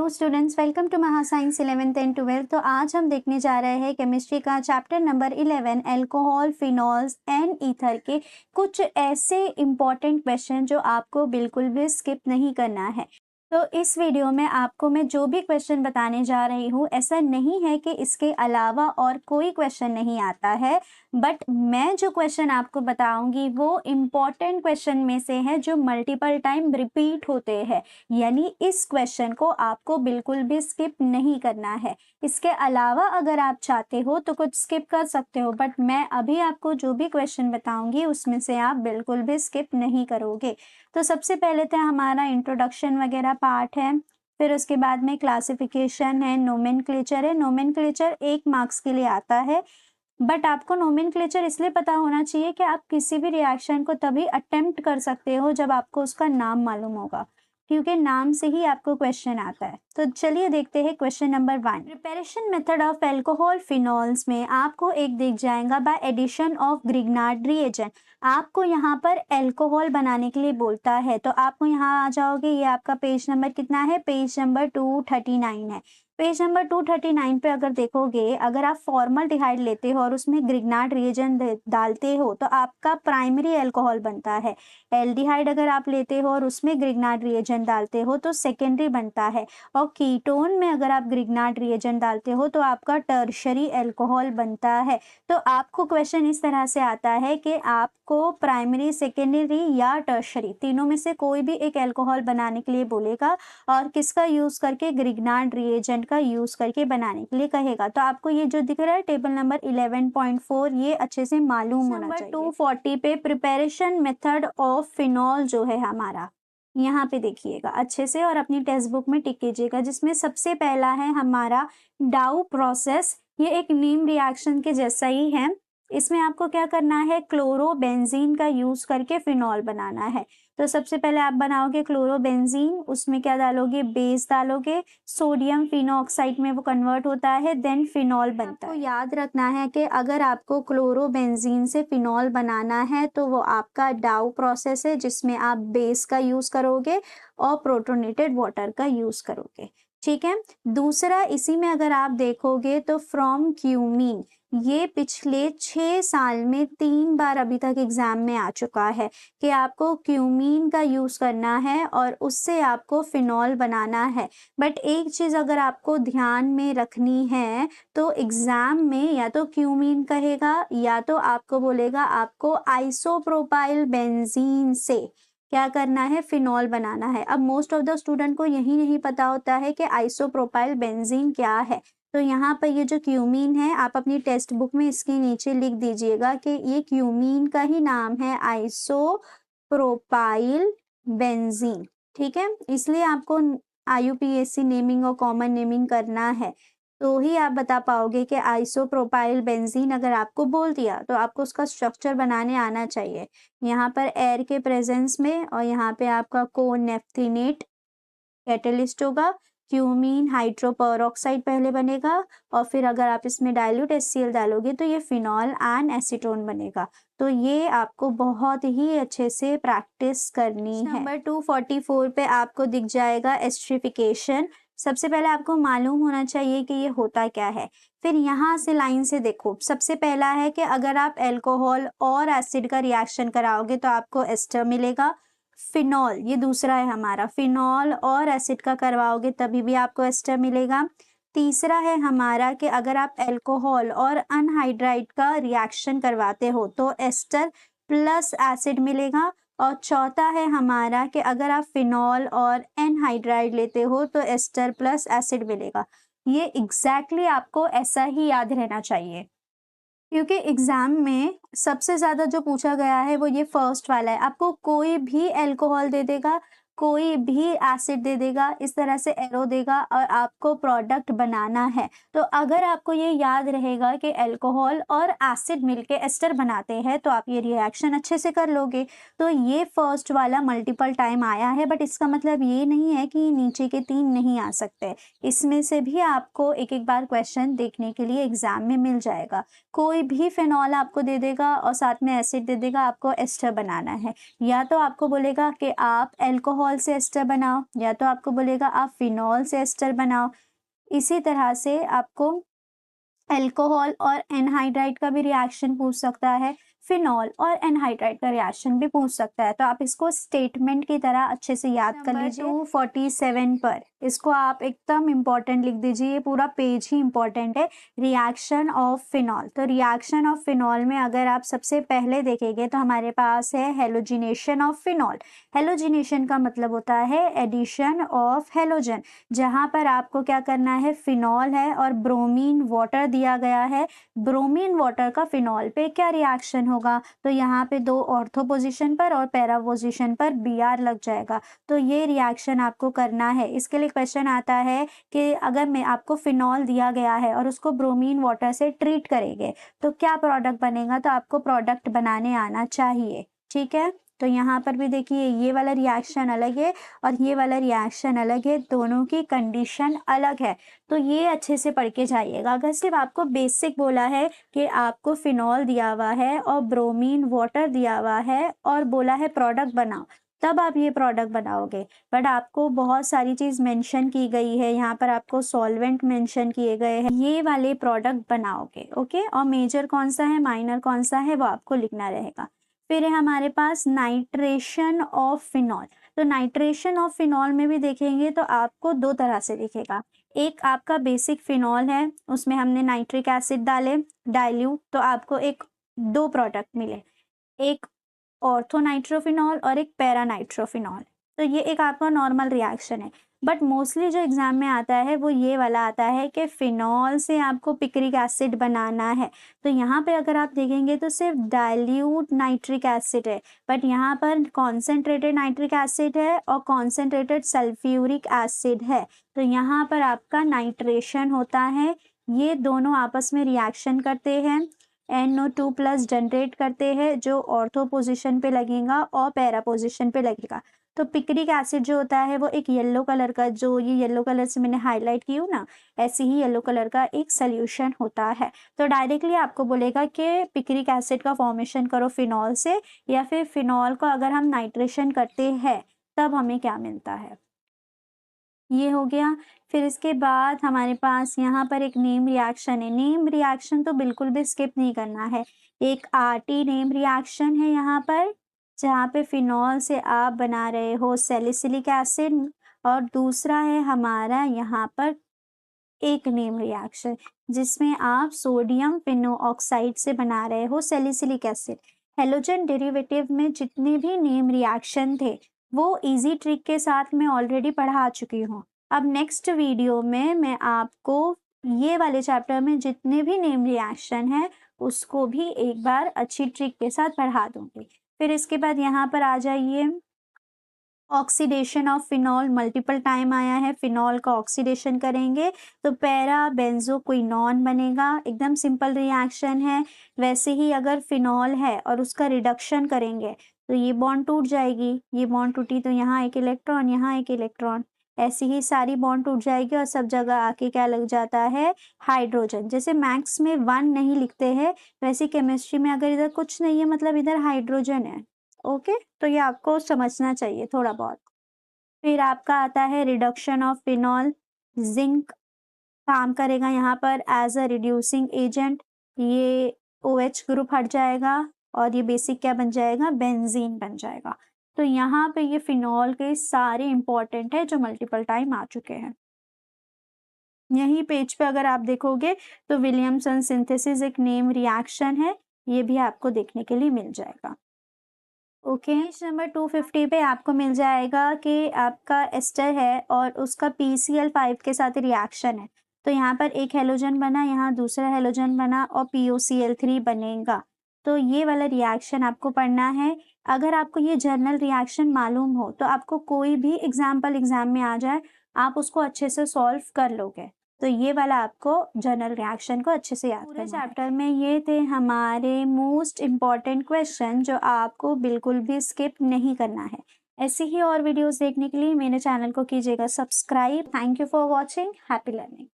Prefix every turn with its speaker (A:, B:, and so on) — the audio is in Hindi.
A: हेलो स्टूडेंट्स, वेलकम टू महासाइंस 11th एंड 12th। तो आज हम देखने जा रहे हैं केमिस्ट्री का chapter number 11 alcohol, phenols and ether के कुछ ऐसे इंपॉर्टेंट क्वेश्चन जो आपको बिल्कुल भी स्किप नहीं करना है। तो इस वीडियो में आपको मैं जो भी क्वेश्चन बताने जा रही हूँ, ऐसा नहीं है कि इसके अलावा और कोई क्वेश्चन नहीं आता है, बट मैं जो क्वेश्चन आपको बताऊंगी वो इम्पॉर्टेंट क्वेश्चन में से है जो मल्टीपल टाइम रिपीट होते हैं। यानी इस क्वेश्चन को आपको बिल्कुल भी स्किप नहीं करना है। इसके अलावा अगर आप चाहते हो तो कुछ स्किप कर सकते हो, बट मैं अभी आपको जो भी क्वेश्चन बताऊंगी उसमें से आप बिल्कुल भी स्किप नहीं करोगे। तो सबसे पहले तो हमारा इंट्रोडक्शन वगैरह पार्ट है, फिर उसके बाद में क्लासिफिकेशन है, नोमेनक्लेचर है। नोमेनक्लेचर 1 मार्क्स के लिए आता है, बट आपको नोमेनक्लेचर इसलिए पता होना चाहिए कि आप किसी भी रिएक्शन को तभी अटेम्प्ट कर सकते हो जब आपको उसका नाम मालूम होगा, क्योंकि नाम से ही आपको क्वेश्चन आता है। तो चलिए देखते हैं question number 1। Preparation method of alcohol phenols में आपको एक दिख जाएगा by addition of Grignard reagent. आपको यहाँ पर अल्कोहल बनाने के लिए बोलता है, तो आपको यहाँ आ जाओगे। ये आपका पेज नंबर कितना है? पेज नंबर 239 है। पेज नंबर 239 पे अगर देखोगे, अगर आप फॉर्मल्डिहाइड लेते हो और उसमें ग्रिग्नार्ड रिएजेंट डालते हो तो आपका प्राइमरी अल्कोहल बनता है। एल्डिहाइड अगर आप लेते हो और उसमें ग्रिग्नार्ड रिएजेंट डालते हो तो सेकेंडरी बनता है। और कीटोन में अगर आप ग्रिग्नार्ड रिएजेंट डालते हो तो आपका टर्शरी अल्कोहल बनता है। तो आपको क्वेश्चन इस तरह से आता है कि आपको प्राइमरी, सेकेंडरी या टर्शरी तीनों में से कोई भी एक अल्कोहल बनाने के लिए बोलेगा और किसका यूज करके? ग्रिग्नार्ड रिएजेंट का यूज करके बनाने के लिए कहेगा। तो आपको ये जो दिख रहा है टेबल नंबर 11.4, ये अच्छे से मालूम होना चाहिए। 240 पे प्रिपरेशन मेथड ऑफ फिनॉल जो है हमारा, यहाँ पे देखिएगा अच्छे से और अपनी टेक्स्ट बुक में टिक कीजिएगा, जिसमें सबसे पहला है हमारा डाउ प्रोसेस। ये एक नीम रिएक्शन के जैसा ही है। इसमें आपको क्या करना है? क्लोरोबेंजीन का यूज करके फिनॉल बनाना है। तो सबसे पहले आप बनाओगे क्लोरोबेंजीन, उसमें क्या डालोगे? बेस डालोगे, सोडियम फिनोक्साइड में वो कन्वर्ट होता है, देन फिनॉल बनता है। आपको याद रखना है कि अगर आपको क्लोरोबेंजीन से फिनॉल बनाना है तो वो आपका डाउ प्रोसेस है, जिसमें आप बेस का यूज करोगे और प्रोटोनेटेड वाटर का यूज करोगे। ठीक है। दूसरा, इसी में अगर आप देखोगे तो फ्रॉम क्यूमीन, ये पिछले 6 साल में 3 बार अभी तक एग्जाम में आ चुका है कि आपको क्यूमीन का यूज करना है और उससे आपको फिनॉल बनाना है। बट एक चीज अगर आपको ध्यान में रखनी है तो एग्जाम में या तो क्यूमीन कहेगा या तो आपको बोलेगा आपको आइसोप्रोपाइल बेंजीन से क्या करना है? फिनॉल बनाना है। अब मोस्ट ऑफ द स्टूडेंट को यही नहीं पता होता है कि आइसोप्रोपाइल बेंजीन क्या है। तो यहाँ पर ये जो क्यूमीन है, आप अपनी टेक्स्ट बुक में इसके नीचे लिख दीजिएगा कि ये क्यूमीन का ही नाम है, आइसोप्रोपाइल बेंजीन। ठीक है, इसलिए आपको IUPAC नेमिंग और कॉमन नेमिंग करना है, तो ही आप बता पाओगे कि आइसोप्रोपाइल बेंजीन अगर आपको बोल दिया तो आपको उसका स्ट्रक्चर बनाने आना चाहिए। यहाँ पर एयर के प्रेजेंस में और यहाँ पे आपका कोनेफ्थिनेट कैटलिस्ट होगा, क्यूमीन हाइड्रोपेरोक्साइड पहले बनेगा और फिर अगर आप इसमें डाइल्यूट HCl डालोगे तो ये फिनॉल एंड एसीटोन बनेगा। तो ये आपको बहुत ही अच्छे से प्रैक्टिस करनी है। नंबर 244 पे आपको दिख जाएगा एस्ट्रिफिकेशन। सबसे पहले आपको मालूम होना चाहिए कि ये होता क्या है। फिर यहाँ से लाइन से देखो, सबसे पहला है कि अगर आप अल्कोहल और एसिड का रिएक्शन कराओगे तो आपको एस्टर मिलेगा। फिनॉल, ये दूसरा है हमारा, फिनॉल और एसिड का करवाओगे तभी भी आपको एस्टर मिलेगा। तीसरा है हमारा कि अगर आप अल्कोहल और अनहाइड्राइड का रिएक्शन करवाते हो तो एस्टर प्लस एसिड मिलेगा। और चौथा है हमारा कि अगर आप फिनॉल और एनहाइड्राइड लेते हो तो एस्टर प्लस एसिड मिलेगा। ये एग्जैक्टली आपको ऐसा ही याद रहना चाहिए, क्योंकि एग्जाम में सबसे ज्यादा जो पूछा गया है वो ये फर्स्ट वाला है। आपको कोई भी अल्कोहल दे देगा, कोई भी एसिड दे देगा, इस तरह से एरो देगा और आपको प्रोडक्ट बनाना है। तो अगर आपको ये याद रहेगा कि अल्कोहल और एसिड मिलके एस्टर बनाते हैं तो आप ये रिएक्शन अच्छे से कर लोगे। तो ये फर्स्ट वाला मल्टीपल टाइम आया है, बट इसका मतलब ये नहीं है कि नीचे के 3 नहीं आ सकते। इसमें से भी आपको एक एक बार क्वेश्चन देखने के लिए एग्जाम में मिल जाएगा। कोई भी फिनॉल आपको दे देगा और साथ में एसिड दे देगा, आपको एस्टर बनाना है। या तो आपको बोलेगा कि आप अल्कोहल अल्कोहल से एस्टर बनाओ, या तो आपको बोलेगा आप फिनॉल से एस्टर बनाओ। इसी तरह से आपको अल्कोहल और एनहाइड्राइड का भी रिएक्शन पूछ सकता है, फिनॉल और एनहाइड्राइड का रिएक्शन भी पूछ सकता है। तो आप इसको स्टेटमेंट की तरह अच्छे से याद कर लीजिए। 247 पर इसको आप एकदम इम्पॉर्टेंट लिख दीजिए, ये पूरा पेज ही इम्पॉर्टेंट है। रिएक्शन ऑफ फिनॉल, तो रिएक्शन ऑफ फिनॉल में अगर आप सबसे पहले देखेंगे तो हमारे पास है हेलोजिनेशन ऑफ फिनॉल। हेलोजिनेशन का मतलब होता है एडिशन ऑफ हेलोजन, जहां पर आपको क्या करना है, फिनॉल है और ब्रोमीन वाटर दिया गया है। ब्रोमीन वाटर का फिनॉल पे क्या रिएक्शन होगा, तो यहाँ पे 2 ऑर्थो पोजीशन पर और पैरा पोजीशन पर Br लग जाएगा। तो ये रिएक्शन आपको करना है। इसके लिए क्वेश्चन आता है कि अगर मैं आपको फिनॉल दिया गया है और उसको ब्रोमीन वाटर से ट्रीट करेंगे तो क्या प्रोडक्ट बनेगा, तो आपको प्रोडक्ट बनाने आना चाहिए। ठीक है, तो यहाँ पर भी देखिए ये वाला रिएक्शन अलग है और ये वाला रिएक्शन अलग है, दोनों की कंडीशन अलग है। तो ये अच्छे से पढ़ के जाइएगा। अगर सिर्फ आपको बेसिक बोला है कि आपको फिनॉल दिया हुआ है और ब्रोमीन वाटर दिया हुआ है और बोला है प्रोडक्ट बनाओ, तब आप ये प्रोडक्ट बनाओगे। बट आपको बहुत सारी चीज़ मेंशन की गई है, यहाँ पर आपको सॉल्वेंट मेंशन किए गए हैं, ये वाले प्रोडक्ट बनाओगे। ओके, और मेजर कौन सा है, माइनर कौन सा है, वो आपको लिखना रहेगा। फिर है हमारे पास नाइट्रेशन ऑफ फिनॉल। तो नाइट्रेशन ऑफ फिनॉल में भी देखेंगे तो आपको 2 तरह से दिखेगा। एक आपका बेसिक फिनॉल है, उसमें हमने नाइट्रिक एसिड डाले डाइल्यूट, तो आपको 2 प्रोडक्ट मिले, एक ऑर्थो नाइट्रोफिनॉल और एक पैरा नाइट्रोफिनॉल। तो ये एक आपका नॉर्मल रिएक्शन है। बट मोस्टली जो एग्जाम में आता है वो ये वाला आता है कि फिनॉल से आपको पिक्रिक एसिड बनाना है। तो यहाँ पे अगर आप देखेंगे तो सिर्फ डाइल्यूट नाइट्रिक एसिड है, बट यहाँ पर कॉन्सेंट्रेटेड नाइट्रिक एसिड है और कॉन्सेंट्रेटेड सल्फ्यूरिक एसिड है। तो यहाँ पर आपका नाइट्रेशन होता है, ये दोनों आपस में रिएक्शन करते हैं, NO2 प्लस जनरेट करते हैं, जो ऑर्थो पोजिशन पे लगेगा और पैरा पोजिशन पे लगेगा। तो पिक्रिक एसिड जो होता है वो एक येलो कलर का, जो ये येलो कलर से मैंने हाईलाइट की हूँ ना, ऐसे ही येलो कलर का एक सोल्यूशन होता है। तो डायरेक्टली आपको बोलेगा कि पिक्रिक एसिड का फॉर्मेशन करो फिनॉल से, या फिर फिनॉल को अगर हम नाइट्रेशन करते हैं तब हमें क्या मिलता है, ये हो गया। फिर इसके बाद हमारे पास यहाँ पर एक नेम रिएक्शन है। नेम रिएक्शन तो बिल्कुल भी स्किप नहीं करना है। एक RT नेम रिएक्शन है यहाँ पर, जहाँ पे फिनॉल से आप बना रहे हो सैलिसिलिक एसिड, और दूसरा है हमारा यहाँ पर एक नेम रिएक्शन जिसमें आप सोडियम फिनोऑक्साइड से बना रहे हो सैलिसिलिक एसिड। हेलोजन डेरिवेटिव में जितने भी नेम रिएक्शन थे वो इजी ट्रिक के साथ मैं ऑलरेडी पढ़ा चुकी हूँ। अब नेक्स्ट वीडियो में मैं आपको ये वाले चैप्टर में जितने भी नेम रिएक्शन है उसको भी एक बार अच्छी ट्रिक के साथ पढ़ा दूंगी। फिर इसके बाद यहाँ पर आ जाइए, oxidation of phenol multiple time आया है। फिनॉल का ऑक्सीडेशन करेंगे तो पैरा बेंजोक्विनोन बनेगा, एकदम सिंपल रिएक्शन है। वैसे ही अगर फिनॉल है और उसका रिडक्शन करेंगे तो ये बॉन्ड टूट जाएगी, ये बॉन्ड टूटी तो यहाँ एक इलेक्ट्रॉन, यहाँ एक इलेक्ट्रॉन, ऐसी ही सारी बॉन्ड टूट जाएगी और सब जगह आके क्या लग जाता है, हाइड्रोजन। जैसे मैथ्स में 1 नहीं लिखते हैं, वैसे केमिस्ट्री में अगर इधर कुछ नहीं है मतलब इधर हाइड्रोजन है। ओके, तो ये आपको समझना चाहिए थोड़ा बहुत। फिर आपका आता है रिडक्शन ऑफ फिनॉल, जिंक काम करेगा यहाँ पर एज अ रिड्यूसिंग एजेंट, ये OH ग्रुप हट जाएगा और ये बेसिक क्या बन जाएगा, बेंजीन बन जाएगा। तो यहाँ पे ये फिनॉल के सारे इंपॉर्टेंट है जो मल्टीपल टाइम आ चुके हैं। यही पेज पे अगर आप देखोगे तो विलियमसन सिंथेसिस एक नेम रिएक्शन है, ये भी आपको देखने के लिए मिल जाएगा। ओके, पेज नंबर 250 पे आपको मिल जाएगा कि आपका एस्टर है और उसका PCl5 के साथ रिएक्शन है। तो यहाँ पर एक हेलोजन बना, यहाँ दूसरा हेलोजन बना और POCl3 बनेगा। तो ये वाला रिएक्शन आपको पढ़ना है। अगर आपको ये जर्नल रिएक्शन मालूम हो तो आपको कोई भी एग्जाम्पल एग्जाम में आ जाए आप उसको अच्छे से सॉल्व कर लोगे। तो ये वाला आपको जनरल रिएक्शन को अच्छे से याद करना है। पूरे चैप्टर में ये थे हमारे मोस्ट इम्पॉर्टेंट क्वेश्चन जो आपको बिल्कुल भी स्किप नहीं करना है। ऐसी ही और वीडियोस देखने के लिए मेरे चैनल को कीजिएगा subscribe. Thank you for watching, happy learning.